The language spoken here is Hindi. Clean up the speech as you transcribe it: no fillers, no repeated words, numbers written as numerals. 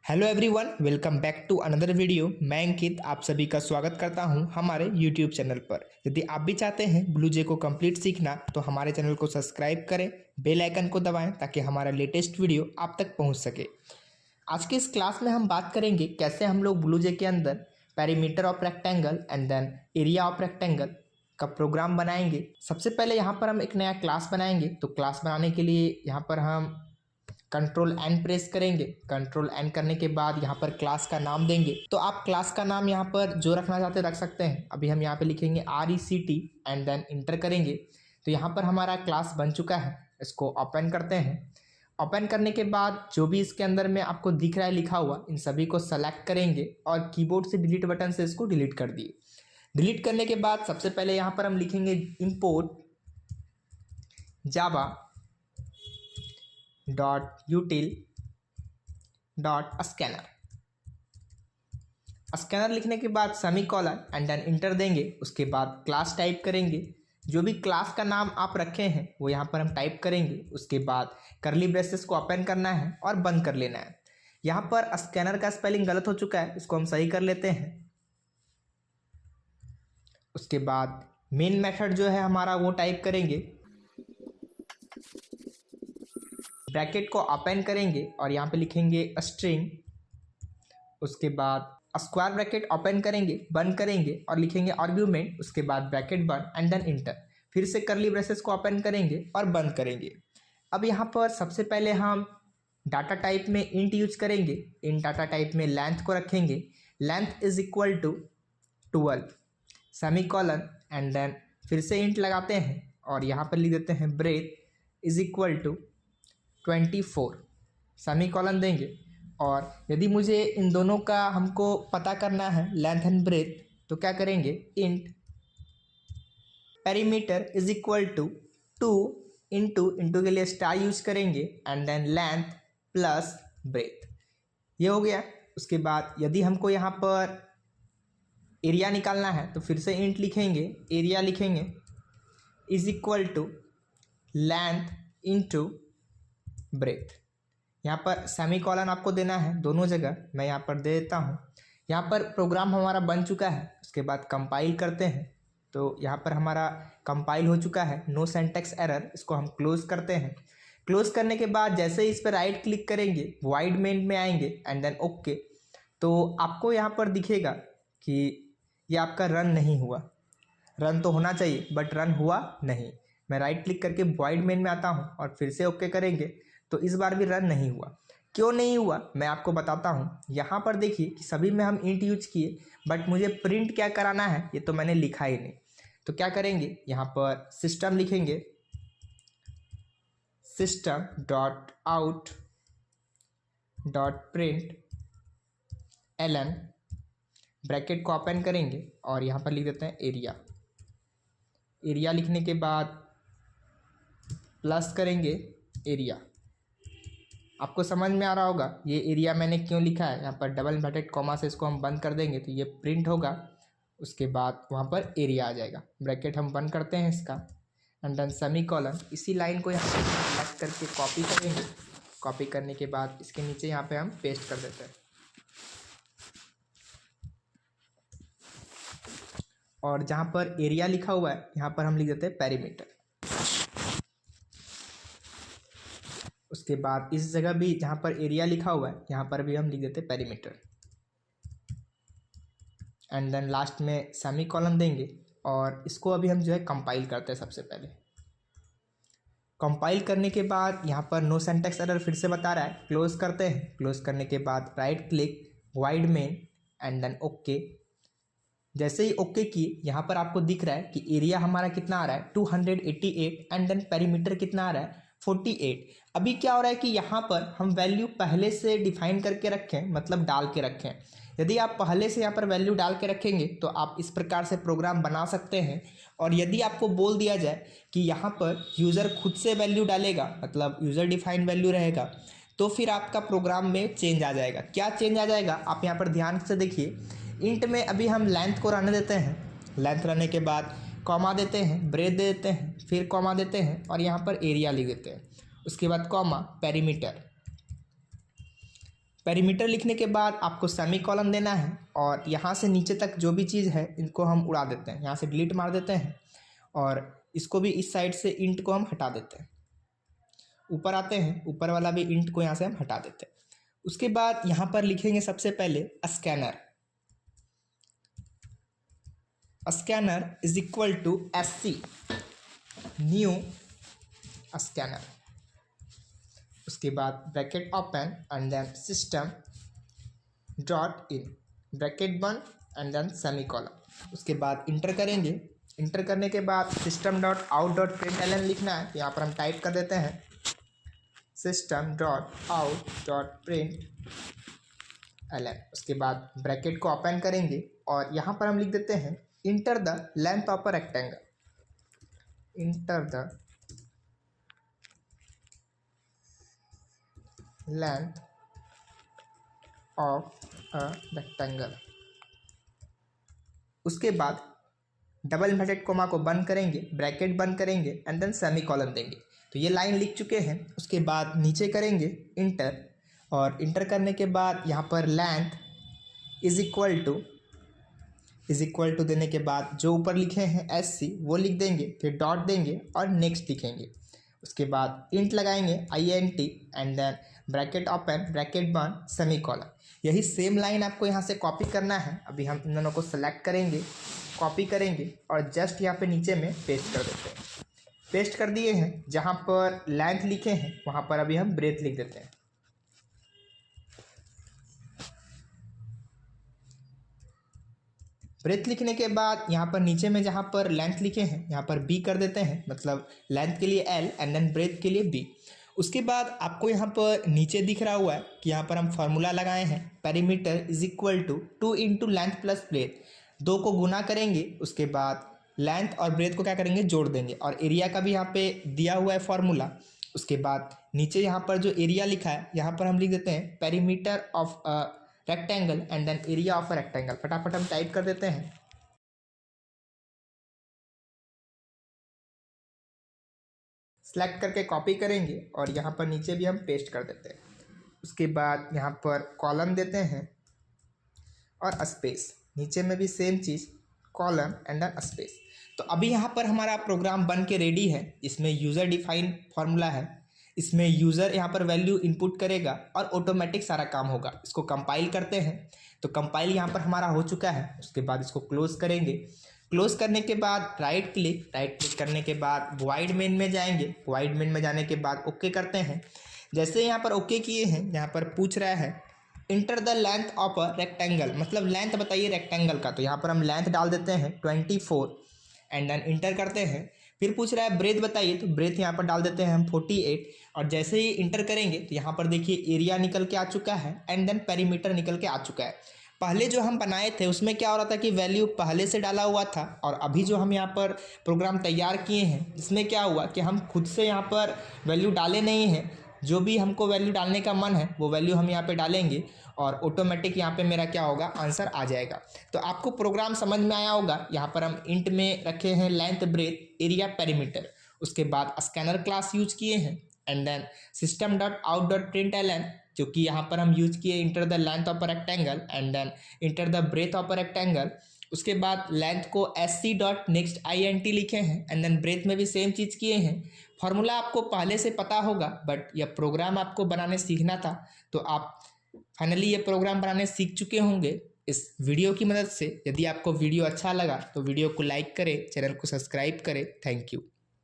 Hello everyone, welcome back to another video. मैं अंकित आप सभी का स्वागत करता हूं हमारे यूट्यूब चैनल पर। यदि आप भी चाहते हैं ब्लूजे को कंप्लीट सीखना तो हमारे चैनल को सब्सक्राइब करें, बेल आइकन को दबाएं ताकि हमारा लेटेस्ट वीडियो आप तक पहुंच सके। आज के इस क्लास में हम बात करेंगे कैसे हम लोग ब्लूजे के अंदर perimeter of rectangle and then area of rectangle का प्रोग्राम बनाएंगे। सबसे पहले यहाँ पर हम एक नया क्लास बनाएंगे। तो क्लास बनाने के लिए यहाँ पर हम कंट्रोल एन प्रेस करेंगे। कंट्रोल एन करने के बाद यहाँ पर क्लास का नाम देंगे। तो आप क्लास का नाम यहाँ पर जो रखना चाहते रख सकते हैं। अभी हम यहाँ पे लिखेंगे RECT एंड देन इंटर करेंगे। तो यहाँ पर हमारा क्लास बन चुका है। इसको ओपन करते हैं। ओपन करने के बाद जो भी इसके अंदर में आपको दिख रहा है लिखा हुआ, इन सभी को सेलेक्ट करेंगे और कीबोर्ड से डिलीट बटन से इसको डिलीट कर दिए। डिलीट करने के बाद सबसे पहले यहाँ पर हम लिखेंगे import java.util.scanner। स्कैनर लिखने के बाद सेमीकोलन एंड देन इंटर देंगे। उसके बाद क्लास टाइप करेंगे। जो भी क्लास का नाम आप रखे हैं वो यहाँ पर हम टाइप करेंगे। उसके बाद करली ब्रेसेस को ओपन करना है और बंद कर लेना है। यहाँ पर स्कैनर का स्पेलिंग गलत हो चुका है, इसको हम सही कर लेते हैं। उसके बाद मेन मेथड जो है हमारा वो टाइप करेंगे। ब्रैकेट को ओपन करेंगे और यहाँ पे लिखेंगे स्ट्रिंग। उसके बाद स्क्वायर ब्रैकेट ओपन करेंगे, बंद करेंगे और लिखेंगे आर्ग्यूमेंट। उसके बाद ब्रैकेट बंद एंड देन इंटर। फिर से करली ब्रेसेस को ओपन करेंगे और बंद करेंगे। अब यहाँ पर सबसे पहले हम डाटा टाइप में इंट यूज करेंगे। इन डाटा टाइप में लेंथ को रखेंगे। Length is equal to 12 semicolon and then फिर से इंट लगाते हैं और यहाँ पर लिख देते हैं breadth is equal to 24 semicolon देंगे। और यदि मुझे इन दोनों का हमको पता करना है लेंथ एंड ब्रेथ, तो क्या करेंगे, int perimeter is equal to 2 into के लिए स्टार यूज करेंगे and then length plus breadth. ये हो गया। उसके बाद यदि हमको यहाँ पर एरिया निकालना है तो फिर से इंट लिखेंगे, एरिया लिखेंगे is equal to length into breadth. यहाँ पर सेमीकोलन आपको देना है दोनों जगह, मैं यहाँ पर दे देता हूँ। यहाँ पर प्रोग्राम हमारा बन चुका है। उसके बाद कंपाइल करते हैं। तो यहाँ पर हमारा कंपाइल हो चुका है, नो सिंटैक्स एरर। इसको हम क्लोज करते हैं। क्लोज करने के बाद जैसे ही इस पर राइट क्लिक करेंगे, वाइड मेन में आएंगे एंड देन ओके। तो आपको यहाँ पर दिखेगा कि ये आपका रन नहीं हुआ। रन तो होना चाहिए बट रन हुआ नहीं। मैं राइट क्लिक करके वाइड मेन में आता हूँ और फिर से ओके करेंगे तो इस बार भी रन नहीं हुआ। क्यों नहीं हुआ मैं आपको बताता हूँ। यहाँ पर देखिए कि सभी में हम इंट यूज किए बट मुझे प्रिंट क्या कराना है ये तो मैंने लिखा ही नहीं। तो क्या करेंगे, यहाँ पर सिस्टम लिखेंगे, system dot out dot print ln bracket को ओपन करेंगे और यहाँ पर लिख देते हैं एरिया। एरिया लिखने के बाद प्लस करेंगे एरिया। आपको समझ में आ रहा होगा ये एरिया मैंने क्यों लिखा है। यहाँ पर डबल इन्वर्टेड कॉमा से इसको हम बंद कर देंगे तो ये प्रिंट होगा। उसके बाद वहाँ पर एरिया आ जाएगा। ब्रैकेट हम बंद करते हैं इसका एंड देन सेमीकोलन। इसी लाइन को यहाँ पर सेलेक्ट करके कॉपी करेंगे। कॉपी करने के बाद इसके नीचे यहाँ पे हम पेस्ट कर देते हैं और जहाँ पर एरिया लिखा हुआ है यहाँ पर हम लिख देते हैं पेरीमीटर। उसके बाद इस जगह भी जहाँ पर एरिया लिखा हुआ है यहाँ पर भी हम लिख देते हैं पेरीमीटर एंड देन लास्ट में सेमीकोलन देंगे। और इसको अभी हम जो है कंपाइल करते हैं। सबसे पहले कंपाइल करने के बाद यहाँ पर नो सिंटैक्स एरर फिर से बता रहा है, क्लोज करते हैं। क्लोज करने के बाद right click, void main and then okay. जैसे ही ओके किए यहाँ पर आपको दिख रहा है कि एरिया हमारा कितना आ रहा है 288 एंड देन पेरीमीटर कितना आ रहा है 48। अभी क्या हो रहा है कि यहाँ पर हम वैल्यू पहले से डिफाइन करके रखें, मतलब डाल के रखें। यदि आप पहले से यहाँ पर वैल्यू डाल के रखेंगे तो आप इस प्रकार से प्रोग्राम बना सकते हैं। और यदि आपको बोल दिया जाए कि यहाँ पर यूज़र खुद से वैल्यू डालेगा, मतलब यूज़र डिफाइन वैल्यू रहेगा, तो फिर आपका प्रोग्राम में चेंज आ जाएगा। क्या चेंज आ जाएगा आप यहाँ पर ध्यान से देखिए। इंट में अभी हम लेंथ को रहने देते हैं। लेंथ रहने के बाद कॉमा देते हैं, ब्रेथ दे देते हैं, फिर कॉमा देते हैं और यहाँ पर एरिया लिख देते हैं। उसके बाद कॉमा पेरीमीटर। पेरीमीटर लिखने के बाद आपको सेमी कॉलन देना है और यहाँ से नीचे तक जो भी चीज़ है इनको हम उड़ा देते हैं, यहाँ से डिलीट मार देते हैं और इसको भी इस साइड से इंट को हम हटा देते हैं। ऊपर आते हैं, ऊपर वाला भी इंट को यहाँ से हम हटा देते हैं। उसके बाद यहाँ पर लिखेंगे सबसे पहले scanner. Scanner is equal to SC new scanner. उसके बाद bracket open and then system dot in bracket बंद एंड देन सेमीकोलन। उसके बाद इंटर करेंगे। इंटर करने के बाद system dot out dot println लिखना है, तो यहाँ पर हम टाइप कर देते हैं system dot out dot println. उसके बाद ब्रैकेट को ओपन करेंगे और यहाँ पर हम लिख देते हैं inter the length of a rectangle. Inter the length of a rectangle. उसके बाद डबल इन्वर्टेड कोमा को बंद करेंगे, ब्रैकेट बंद करेंगे एंड देन सेमीकोलन देंगे। तो ये लाइन लिख चुके हैं। उसके बाद नीचे करेंगे इंटर और इंटर करने के बाद यहाँ पर लेंथ इज इक्वल टू देने के बाद जो ऊपर लिखे हैं SC वो लिख देंगे, फिर डॉट देंगे और नेक्स्ट लिखेंगे। उसके बाद इंट लगाएंगे INT and then bracket open bracket बंद सेमीकोलन। यही सेम लाइन आपको यहाँ से कॉपी करना है। अभी हम इन दोनों को सेलेक्ट करेंगे, कॉपी करेंगे और जस्ट यहाँ पे नीचे में पेस्ट कर देते हैं। पेस्ट कर दिए हैं। जहाँ पर लेंथ लिखे हैं वहाँ पर अभी हम ब्रेथ लिख देते हैं। ब्रेथ लिखने के बाद यहाँ पर नीचे में जहाँ पर लेंथ लिखे हैं यहाँ पर B कर देते हैं, मतलब लेंथ के लिए L एंड देन ब्रेथ के लिए B। उसके बाद आपको यहाँ पर नीचे दिख रहा हुआ है कि यहाँ पर हम फार्मूला लगाए हैं perimeter is equal to 2 into length plus breadth. 2 को गुना करेंगे, उसके बाद लेंथ और ब्रेथ को क्या करेंगे जोड़ देंगे और एरिया का भी यहाँ पे दिया हुआ है फार्मूला। उसके बाद नीचे यहाँ पर जो एरिया लिखा है यहाँ पर हम लिख देते हैं perimeter of rectangle and then area of rectangle. फटाफट हम टाइप कर देते हैं। सेलेक्ट करके कॉपी करेंगे और यहाँ पर नीचे भी हम पेस्ट कर देते हैं। उसके बाद यहाँ पर कॉलम देते हैं और स्पेस, नीचे में भी सेम चीज़ कॉलम एंड देन स्पेस। तो अभी यहाँ पर हमारा प्रोग्राम बन के रेडी है। इसमें यूज़र डिफाइन फार्मूला है, इसमें यूज़र यहाँ पर वैल्यू इनपुट करेगा और ऑटोमेटिक सारा काम होगा। इसको कंपाइल करते हैं। तो कंपाइल यहाँ पर हमारा हो चुका है। उसके बाद इसको क्लोज करेंगे। क्लोज करने के बाद राइट क्लिक करने के बाद वॉइड मेन में जाएंगे। वॉइड मेन में जाने के बाद ओके करते हैं। जैसे यहाँ पर ओके किए हैं, यहाँ पर पूछ रहा है inter the length of a rectangle, मतलब लेंथ बताइए रेक्टेंगल का। तो यहाँ पर हम लेंथ डाल देते हैं 24 एंड देन इंटर करते हैं। फिर पूछ रहा है ब्रेथ बताइए, तो ब्रेथ यहाँ पर डाल देते हैं हम 48 और जैसे ही इंटर करेंगे तो यहाँ पर देखिए एरिया निकल के आ चुका है एंड देन पेरीमीटर निकल के आ चुका है। पहले जो हम बनाए थे उसमें क्या हो रहा था कि वैल्यू पहले से डाला हुआ था और अभी जो हम यहाँ पर प्रोग्राम तैयार किए हैं इसमें क्या हुआ कि हम खुद से यहाँ पर वैल्यू डाले नहीं हैं। जो भी हमको वैल्यू डालने का मन है वो वैल्यू हम यहाँ पे डालेंगे और ऑटोमेटिक यहाँ पे मेरा क्या होगा आंसर आ जाएगा। तो आपको प्रोग्राम समझ में आया होगा। यहाँ पर हम इंट में रखे हैं लेंथ ब्रेथ एरिया पेरीमीटर। उसके बाद स्कैनर क्लास यूज किए हैं and then system dot out dot println, जो कि यहाँ पर हम यूज किए enter the length of a rectangle and then enter the breadth of a rectangle. उसके बाद लेंथ को SC डॉट नेक्स्ट INT लिखे हैं एंड देन ब्रेथ में भी सेम चीज़ किए हैं। फार्मूला आपको पहले से पता होगा बट यह प्रोग्राम आपको बनाने सीखना था, तो आप फाइनली ये प्रोग्राम बनाने सीख चुके होंगे इस वीडियो की मदद से। यदि आपको वीडियो अच्छा लगा तो वीडियो को लाइक करें, चैनल को सब्सक्राइब करें। Thank you.